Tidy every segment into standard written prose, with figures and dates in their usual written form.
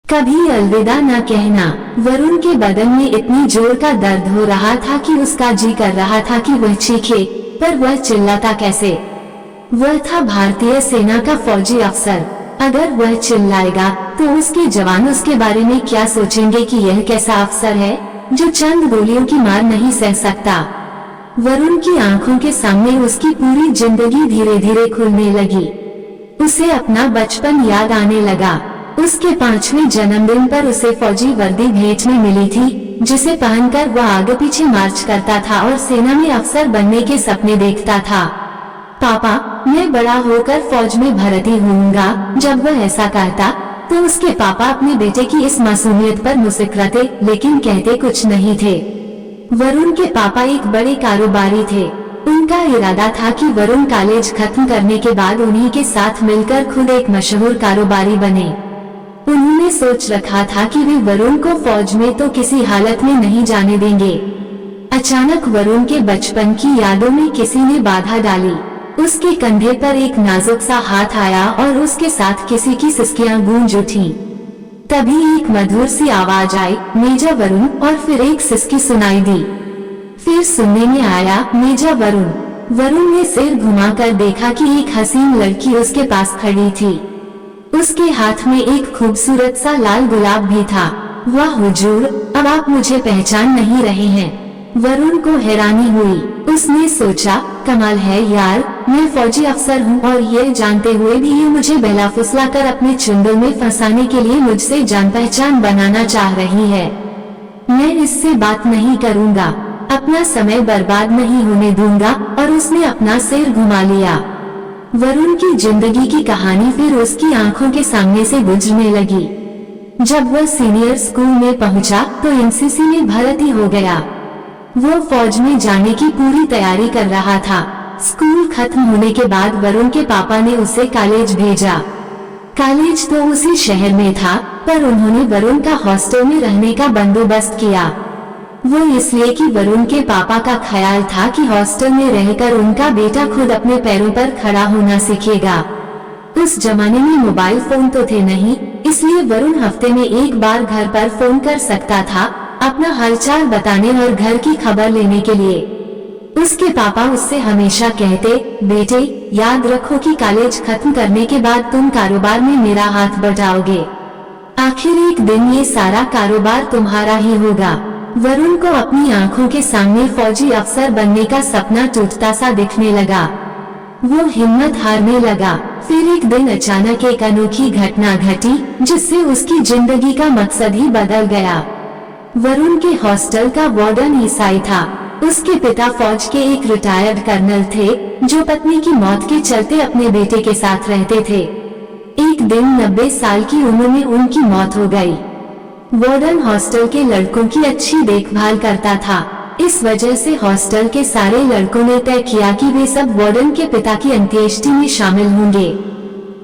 कभी अलविदा न कहना। वरुण के बदन में इतनी जोर का दर्द हो रहा था कि उसका जी कर रहा था कि वह चीखे, पर वह चिल्लाता कैसे? वह था भारतीय सेना का फौजी अफसर। अगर वह चिल्लाएगा तो उसके जवान उसके बारे में क्या सोचेंगे कि यह कैसा अफसर है जो चंद गोलियों की मार नहीं सह सकता। वरुण की आंखों के सामने उसकी पूरी जिंदगी धीरे धीरे खुलने लगी। उसे अपना बचपन याद आने लगा। उसके 5वें जन्मदिन पर उसे फौजी वर्दी भेंट में मिली थी, जिसे पहनकर वह आगे पीछे मार्च करता था और सेना में अफसर बनने के सपने देखता था। पापा, मैं बड़ा होकर फौज में भर्ती होऊंगा। जब वह ऐसा कहता तो उसके पापा अपने बेटे की इस मासूमियत पर मुस्कुराते, लेकिन कहते कुछ नहीं थे। वरुण के पापा एक बड़े कारोबारी थे। उनका इरादा था कि वरुण कॉलेज खत्म करने के बाद उन्हीं के साथ मिलकर खुद एक मशहूर कारोबारी बने। उन्होंने सोच रखा था कि वे वरुण को फौज में तो किसी हालत में नहीं जाने देंगे। अचानक वरुण के बचपन की यादों में किसी ने बाधा डाली। उसके कंधे पर एक नाजुक सा हाथ आया और उसके साथ किसी की सिसकियां गूंज उठी। तभी एक मधुर सी आवाज आई, मेजर वरुण, और फिर एक सिसकी सुनाई दी। फिर सुनने में आया, मेजर वरुण। वरुण ने सिर घुमाकर देखा कि एक हसीन लड़की उसके पास खड़ी थी। उसके हाथ में एक खूबसूरत सा लाल गुलाब भी था। वाह हुजूर, अब आप मुझे पहचान नहीं रहे हैं। वरुण को हैरानी हुई। उसने सोचा, कमाल है यार, मैं फौजी अफसर हूँ और ये जानते हुए भी ये मुझे बहला फुसला कर अपने चुंगल में फंसाने के लिए मुझसे जान पहचान बनाना चाह रही है। मैं इससे बात नहीं करूँगा, अपना समय बर्बाद नहीं होने दूंगा। और उसने अपना सिर घुमा लिया। वरुण की जिंदगी की कहानी फिर उसकी आंखों के सामने से गुजरने लगी। जब वह सीनियर स्कूल में पहुंचा तो एनसीसी में भर्ती हो गया। वो फौज में जाने की पूरी तैयारी कर रहा था। स्कूल खत्म होने के बाद वरुण के पापा ने उसे कॉलेज भेजा। कॉलेज तो उसी शहर में था, पर उन्होंने वरुण का हॉस्टल में रहने का बंदोबस्त किया। वो इसलिए कि वरुण के पापा का ख्याल था कि हॉस्टल में रहकर उनका बेटा खुद अपने पैरों पर खड़ा होना सीखेगा। उस जमाने में मोबाइल फोन तो थे नहीं, इसलिए वरुण हफ्ते में एक बार घर पर फोन कर सकता था, अपना हालचाल बताने और घर की खबर लेने के लिए। उसके पापा उससे हमेशा कहते, बेटे याद रखो कि कॉलेज खत्म करने के बाद तुम कारोबार में मेरा हाथ बटाओगे। आखिर एक दिन ये सारा कारोबार तुम्हारा ही होगा। वरुण को अपनी आंखों के सामने फौजी अफसर बनने का सपना टूटता सा दिखने लगा। वो हिम्मत हारने लगा। फिर एक दिन अचानक एक अनोखी घटना घटी, जिससे उसकी जिंदगी का मकसद ही बदल गया। वरुण के हॉस्टल का वार्डन ईसाई था। उसके पिता फौज के एक रिटायर्ड कर्नल थे, जो पत्नी की मौत के चलते अपने बेटे के साथ रहते थे। एक दिन 90 साल की उम्र में उनकी मौत हो गई। वार्डन हॉस्टल के लड़कों की अच्छी देखभाल करता था। इस वजह से हॉस्टल के सारे लड़कों ने तय किया कि वे सब वार्डन के पिता की अंत्येष्टि में शामिल होंगे।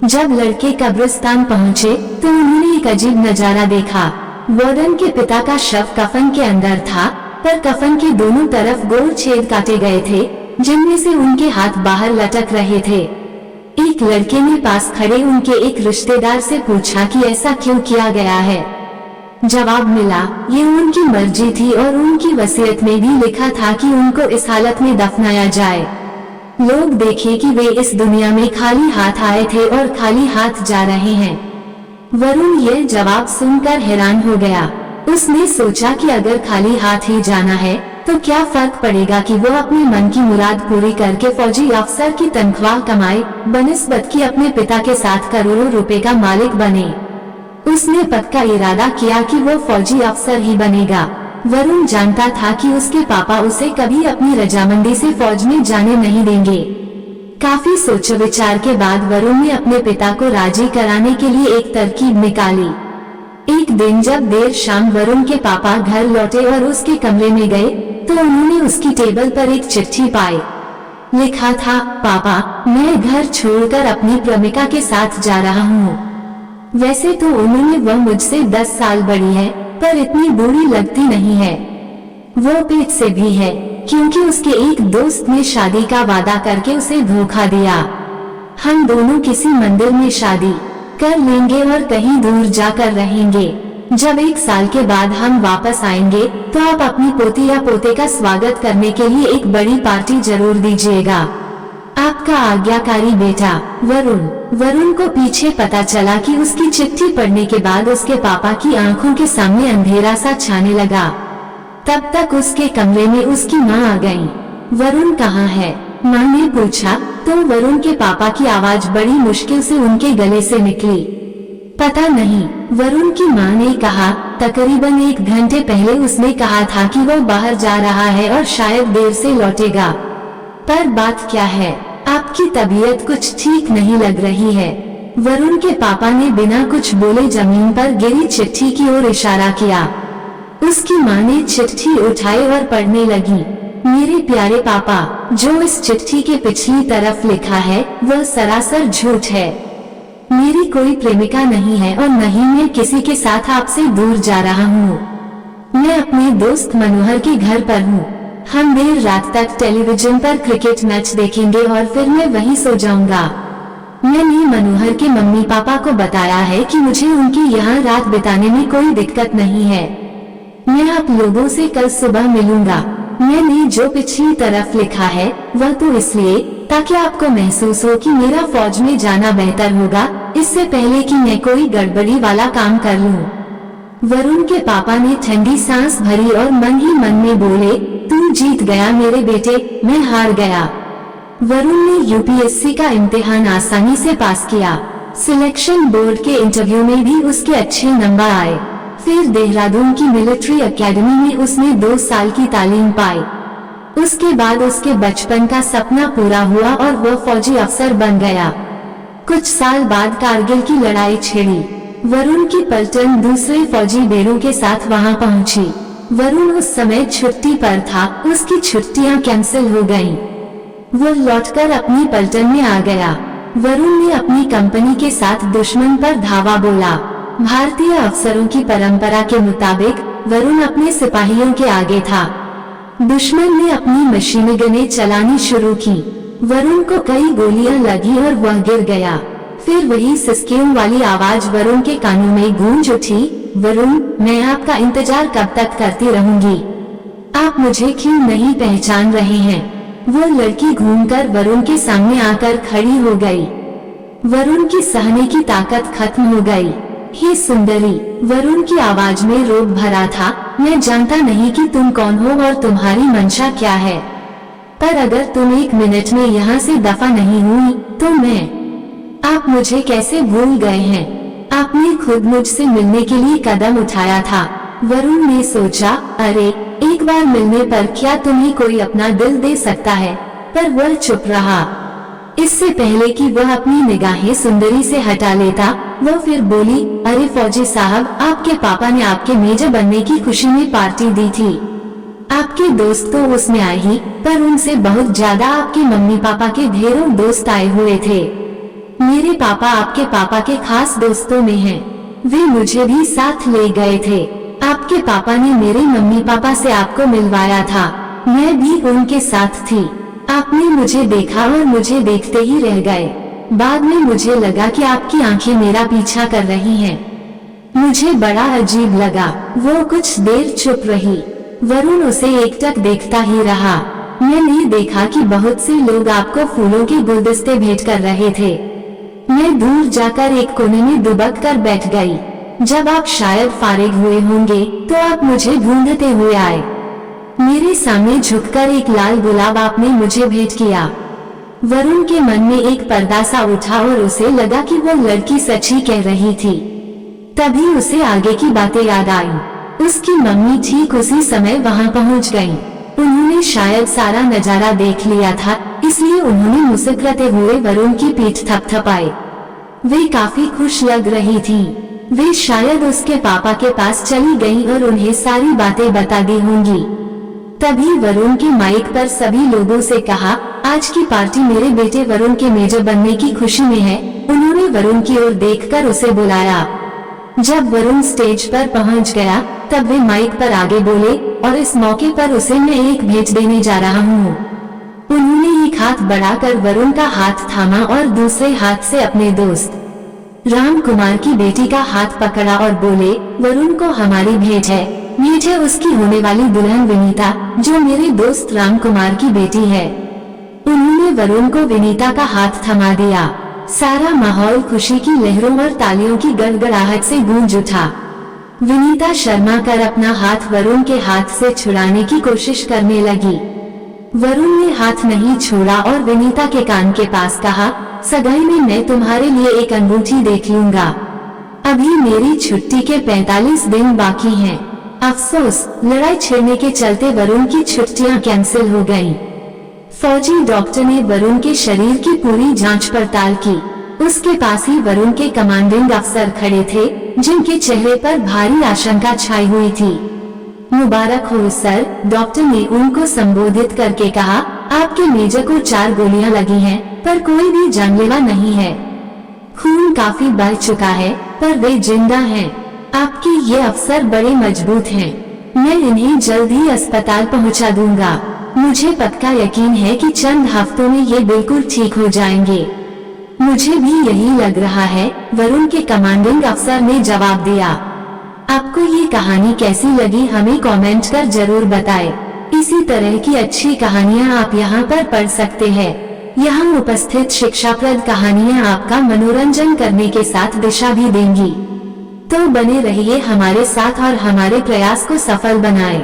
जब लड़के कब्रिस्तान पहुंचे तो उन्होंने एक अजीब नजारा देखा। वार्डन के पिता का शव कफन के अंदर था, पर कफन के दोनों तरफ गोल छेद काटे गए थे, जिनमें से उनके हाथ बाहर लटक रहे थे। एक लड़के ने पास खड़े उनके एक रिश्तेदार से पूछा कि ऐसा क्यों किया गया है। जवाब मिला, ये उनकी मर्जी थी और उनकी वसीयत में भी लिखा था कि उनको इस हालत में दफनाया जाए। लोग देखें कि वे इस दुनिया में खाली हाथ आए थे और खाली हाथ जा रहे हैं। वरुण ये जवाब सुनकर हैरान हो गया। उसने सोचा कि अगर खाली हाथ ही जाना है तो क्या फर्क पड़ेगा कि वो अपने मन की मुराद पूरी करके फौजी अफसर की तनख्वाह कमाए, बनिस्बत की अपने पिता के साथ करोड़ों रुपए का मालिक बने। उसने पक्का इरादा किया कि वो फौजी अफसर ही बनेगा। वरुण जानता था कि उसके पापा उसे कभी अपनी रजामंदी से फौज में जाने नहीं देंगे। काफी सोच विचार के बाद वरुण ने अपने पिता को राजी कराने के लिए एक तरकीब निकाली। एक दिन जब देर शाम वरुण के पापा घर लौटे और उसके कमरे में गए तो उन्होंने उसकी टेबल पर एक चिट्ठी पाई। लिखा था, पापा, मैं घर छोड़कर अपनी प्रेमिका के साथ जा रहा हूँ। वैसे तो उन्होंने वह मुझसे 10 साल बड़ी है, पर इतनी बुरी लगती नहीं है। वो पेट से भी है, क्योंकि उसके एक दोस्त ने शादी का वादा करके उसे धोखा दिया। हम दोनों किसी मंदिर में शादी कर लेंगे और कहीं दूर जाकर रहेंगे। जब 1 साल के बाद हम वापस आएंगे तो आप अपनी पोती या पोते का स्वागत करने के लिए एक बड़ी पार्टी जरूर दीजिएगा। आपका आज्ञाकारी बेटा वरुण। वरुण को पीछे पता चला कि उसकी चिट्ठी पढ़ने के बाद उसके पापा की आंखों के सामने अंधेरा सा छाने लगा। तब तक उसके कमरे में उसकी माँ आ गई। वरुण कहाँ है? माँ ने पूछा तो वरुण के पापा की आवाज बड़ी मुश्किल से उनके गले से निकली। पता नहीं, वरुण की माँ ने कहा। तकरीबन 1 घंटे पहले उसने कहा था कि वो बाहर जा रहा है और शायद देर से लौटेगा। पर बात क्या है? आपकी तबीयत कुछ ठीक नहीं लग रही है। वरुण के पापा ने बिना कुछ बोले जमीन पर गिरी चिट्ठी की ओर इशारा किया। उसकी माँ ने चिट्ठी उठाई और पढ़ने लगी। मेरे प्यारे पापा, जो इस चिट्ठी के पिछली तरफ लिखा है वह सरासर झूठ है। मेरी कोई प्रेमिका नहीं है और न ही मैं किसी के साथ आपसे दूर जा रहा हूँ। मैं अपने दोस्त मनोहर के घर पर हूँ। हम देर रात तक टेलीविजन पर क्रिकेट मैच देखेंगे और फिर मैं वहीं सो जाऊंगा। मैंने मनोहर के मम्मी पापा को बताया है कि मुझे उनके यहाँ रात बिताने में कोई दिक्कत नहीं है। मैं आप लोगों से कल सुबह मिलूंगा। मैंने जो पिछली तरफ लिखा है वह तो इसलिए ताकि आपको महसूस हो कि मेरा फौज में जाना बेहतर होगा, इससे पहले कि मैं कोई गड़बड़ी वाला काम कर लूं। वरुण के पापा ने ठंडी सांस भरी और मन ही मन में बोले, तू जीत गया मेरे बेटे, मैं हार गया। वरुण ने यूपीएससी का इम्तिहान आसानी से पास किया। सिलेक्शन बोर्ड के इंटरव्यू में भी उसके अच्छे नंबर आए। फिर देहरादून की मिलिट्री एकेडमी में उसने 2 साल की तालीम पाई। उसके बाद उसके बचपन का सपना पूरा हुआ और वह फौजी अफसर बन गया। कुछ साल बाद कारगिल की लड़ाई छिड़ी। वरुण की पलटन दूसरे फौजी बेड़ों के साथ वहां पहुंची। वरुण उस समय छुट्टी पर था। उसकी छुट्टियां कैंसिल हो गईं। वो लौटकर अपनी पलटन में आ गया। वरुण ने अपनी कंपनी के साथ दुश्मन पर धावा बोला। भारतीय अफसरों की परंपरा के मुताबिक वरुण अपने सिपाहियों के आगे था। दुश्मन ने अपनी मशीन गनें चलानी शुरू की। वरुण को कई गोलियां लगी और वह गिर गया। फिर वही सिसकियों वाली आवाज वरुण के कानों में गूंज उठी, वरुण, मैं आपका इंतजार कब तक करती रहूंगी? आप मुझे क्यों नहीं पहचान रहे हैं? वो लड़की घूमकर वरुण के सामने आकर खड़ी हो गई। वरुण की सहने की ताकत खत्म हो गई। हे सुंदरी, वरुण की आवाज में रोब भरा था, मैं जानता नहीं कि तुम कौन हो और तुम्हारी मंशा क्या है, पर अगर तुम 1 मिनट में यहाँ से दफा नहीं हुई तो आप मुझे कैसे भूल गए हैं? आपने खुद मुझसे मिलने के लिए कदम उठाया था। वरुण ने सोचा, अरे एक बार मिलने पर क्या तुम्हें कोई अपना दिल दे सकता है? पर वह चुप रहा। इससे पहले कि वह अपनी निगाहें सुंदरी से हटा लेता, वह फिर बोली, अरे फौजी साहब, आपके पापा ने आपके मेजर बनने की खुशी में पार्टी दी थी। आपके दोस्त तो उसमें आए ही, पर उनसे बहुत ज्यादा आपके मम्मी पापा के ढेरों दोस्त आए हुए थे। मेरे पापा आपके पापा के खास दोस्तों में हैं। वे मुझे भी साथ ले गए थे। आपके पापा ने मेरे मम्मी पापा से आपको मिलवाया था। मैं भी उनके साथ थी। आपने मुझे देखा और मुझे देखते ही रह गए। बाद में मुझे लगा कि आपकी आंखें मेरा पीछा कर रही हैं। मुझे बड़ा अजीब लगा। वो कुछ देर चुप रही। वरुण उसे एकटक देखता ही रहा। मैंने देखा कि बहुत से लोग आपको फूलों के गुलदस्ते भेंट कर रहे थे। मैं दूर जाकर एक कोने में दुबक कर बैठ गई। जब आप शायद फारिग हुए होंगे तो आप मुझे ढूंढते हुए आए। मेरे सामने झुककर एक लाल गुलाब आपने मुझे भेंट किया। वरुण के मन में एक पर्दा सा उठा और उसे लगा कि वो लड़की सच ही कह रही थी। तभी उसे आगे की बातें याद आई। उसकी मम्मी ठीक उसी समय वहां पहुंच गईं। उन्होंने शायद सारा नजारा देख लिया था, इसलिए उन्होंने मुस्कुराते हुए वरुण की पीठ थपथपाई। वे काफी खुश लग रही थीं। वे शायद उसके पापा के पास चली गईं और उन्हें सारी बातें बता दी होंगी। तभी वरुण के माइक पर सभी लोगों से कहा, आज की पार्टी मेरे बेटे वरुण के मेजर बनने की खुशी में है। उन्होंने वरुण की ओर देखकर उसे बुलाया। जब वरुण स्टेज पर पहुंच गया, तब वे माइक पर आगे बोले, और इस मौके पर उसे मैं एक भेंट देने जा रहा हूँ। उन्होंने एक हाथ बढ़ाकर वरुण का हाथ थामा और दूसरे हाथ से अपने दोस्त राम कुमार की बेटी का हाथ पकड़ा और बोले, वरुण को हमारी भेंट है उसकी होने वाली दुल्हन विनीता, जो मेरे दोस्त राम कुमार की बेटी है। उन्होंने वरुण को विनीता का हाथ थमा दिया। सारा माहौल खुशी की लहरों और तालियों की गड़गड़ाहट से गूंज उठा। विनीता शर्मा कर अपना हाथ वरुण के हाथ से छुड़ाने की कोशिश करने लगी। वरुण ने हाथ नहीं छोड़ा और विनीता के कान के पास कहा, सगाई में मैं तुम्हारे लिए एक अंगूठी देख लूंगा। अभी मेरी छुट्टी के 45 दिन बाकी हैं। अफसोस, लड़ाई छिड़ने के चलते वरुण की छुट्टियां कैंसिल हो गईं। फौजी डॉक्टर ने वरुण के शरीर की पूरी जांच पड़ताल की। उसके पास ही वरुण के कमांडिंग अफसर खड़े थे, जिनके चेहरे पर भारी आशंका छाई हुई थी। मुबारक हो सर, डॉक्टर ने उनको संबोधित करके कहा, आपके मेजर को 4 गोलियां लगी हैं, पर कोई भी जानलेवा नहीं है। खून काफी बढ़ चुका है, पर वे जिंदा हैं। आपके ये अफसर बड़े मजबूत हैं। मैं इन्हें जल्द ही अस्पताल पहुंचा दूंगा। मुझे पक्का यकीन है कि चंद हफ्तों में ये बिल्कुल ठीक हो जाएंगे। मुझे भी यही लग रहा है, वरुण के कमांडिंग अफसर ने जवाब दिया। आपको ये कहानी कैसी लगी हमें कमेंट कर जरूर बताएं। इसी तरह की अच्छी कहानियाँ आप यहाँ पर पढ़ सकते हैं। यहाँ उपस्थित शिक्षाप्रद कहानियाँ आपका मनोरंजन करने के साथ दिशा भी देंगी। तो बने रहिए हमारे साथ और हमारे प्रयास को सफल बनाएं।